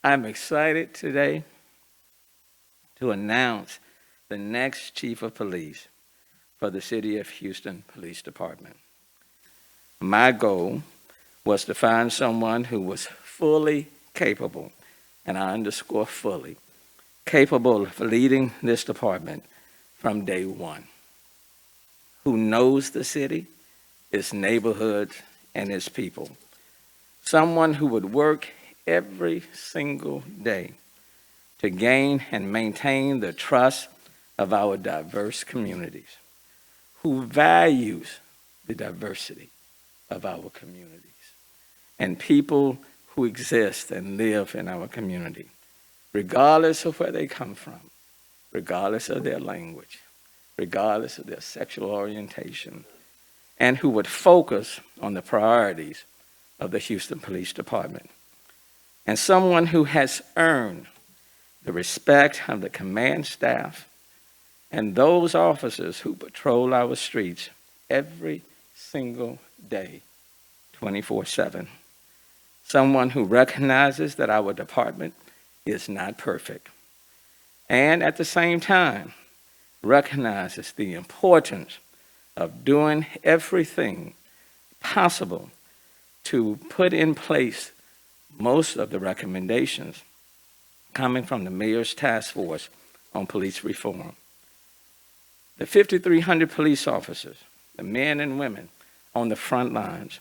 I'm excited today to announce the next chief of police for the City of Houston Police Department. My goal was to find someone who was fully capable, and I underscore fully, capable of leading this department from day one, who knows the city, its neighborhoods, and its people. Someone who would work every single day to gain and maintain the trust of our diverse communities, who values the diversity of our communities and people who exist and live in our community, regardless of where they come from, regardless of their language, regardless of their sexual orientation, and who would focus on the priorities of the Houston Police Department. And someone who has earned the respect of the command staff and those officers who patrol our streets every single day, 24/7. Someone who recognizes that our department is not perfect, and at the same time recognizes the importance of doing everything possible to put in place most of the recommendations coming from the Mayor's Task Force on Police Reform. The 5,300 police officers, the men and women on the front lines,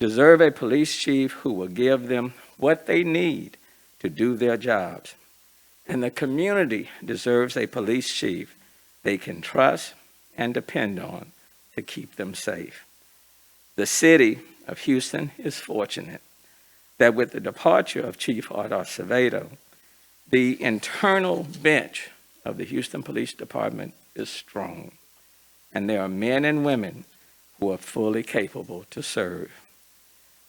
deserve a police chief who will give them what they need to do their jobs. And the community deserves a police chief they can trust and depend on to keep them safe. The city of Houston is fortunate that with the departure of Chief Ardar Acevedo, the internal bench of the Houston Police Department is strong, and there are men and women who are fully capable to serve.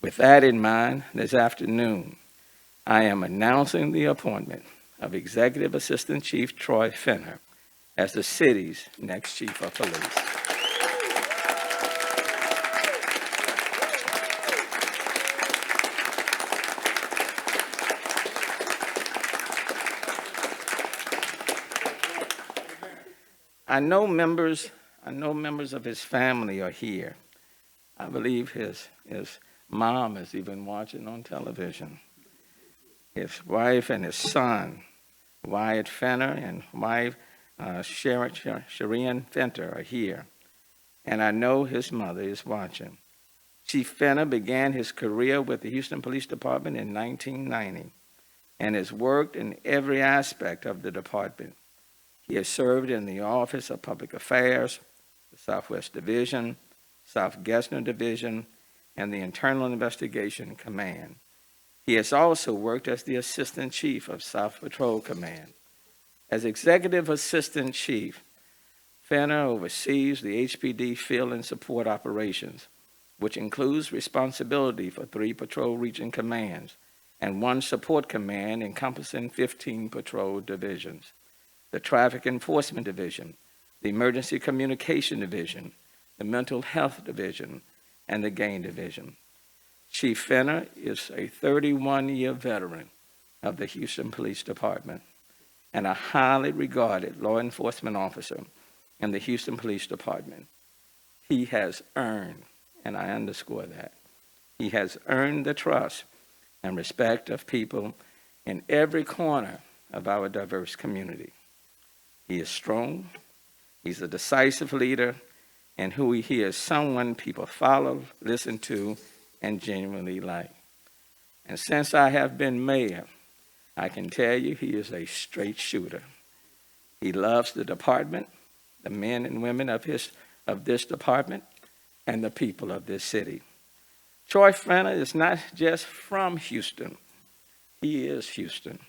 With that in mind, this afternoon, I am announcing the appointment of Executive Assistant Chief Troy Fenner as the city's next Chief of Police. I know members of his family are here. I believe his mom is even watching on television. His wife and his son, Wyatt Fenner, and wife Shireen Fenter are here. And I know his mother is watching. Chief Fenner began his career with the Houston Police Department in 1990 and has worked in every aspect of the department. He has served in the Office of Public Affairs, the Southwest Division, South Gessner Division, and the Internal Investigation Command. He has also worked as the Assistant Chief of South Patrol Command. As Executive Assistant Chief, Fenner oversees the HPD field and support operations, which includes responsibility for 3 patrol region commands and 1 support command encompassing 15 patrol divisions: the Traffic Enforcement Division, the Emergency Communication Division, the Mental Health Division, and the Gang Division. Chief Fenner is a 31-year veteran of the Houston Police Department and a highly regarded law enforcement officer in the Houston Police Department. He has earned, and I underscore that, he has earned the trust and respect of people in every corner of our diverse community. He is strong, he's a decisive leader, and he is someone people follow, listen to, and genuinely like. And since I have been mayor, I can tell you he is a straight shooter. He loves the department, the men and women of this department, and the people of this city. Troy Fenner is not just from Houston, he is Houston.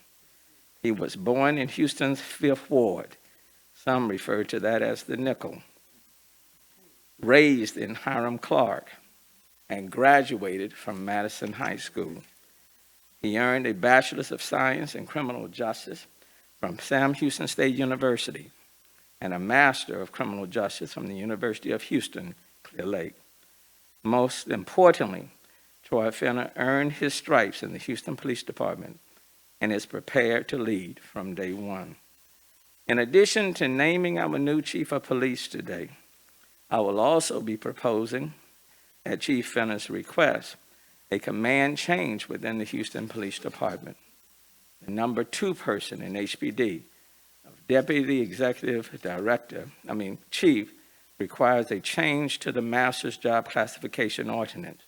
He was born in Houston's 5th Ward. Some refer to that as the Nickel. Raised in Hiram Clark and graduated from Madison High School. He earned a Bachelor's of Science in Criminal Justice from Sam Houston State University and a Master of Criminal Justice from the University of Houston, Clear Lake. Most importantly, Troy Fenner earned his stripes in the Houston Police Department and is prepared to lead from day one. In addition to naming our new chief of police today, I will also be proposing, at Chief Fenner's request, a command change within the Houston Police Department. The number 2 person in HPD, Deputy Executive Chief, requires a change to the Master's Job Classification Ordinance,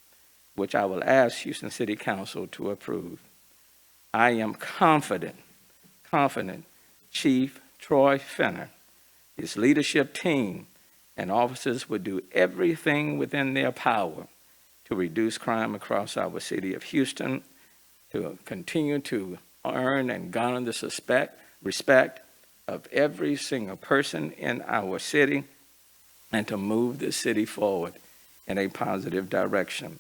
which I will ask Houston City Council to approve. I am confident Chief Troy Fenner, his leadership team, and officers would do everything within their power to reduce crime across our city of Houston, to continue to earn and garner the respect of every single person in our city, and to move the city forward in a positive direction.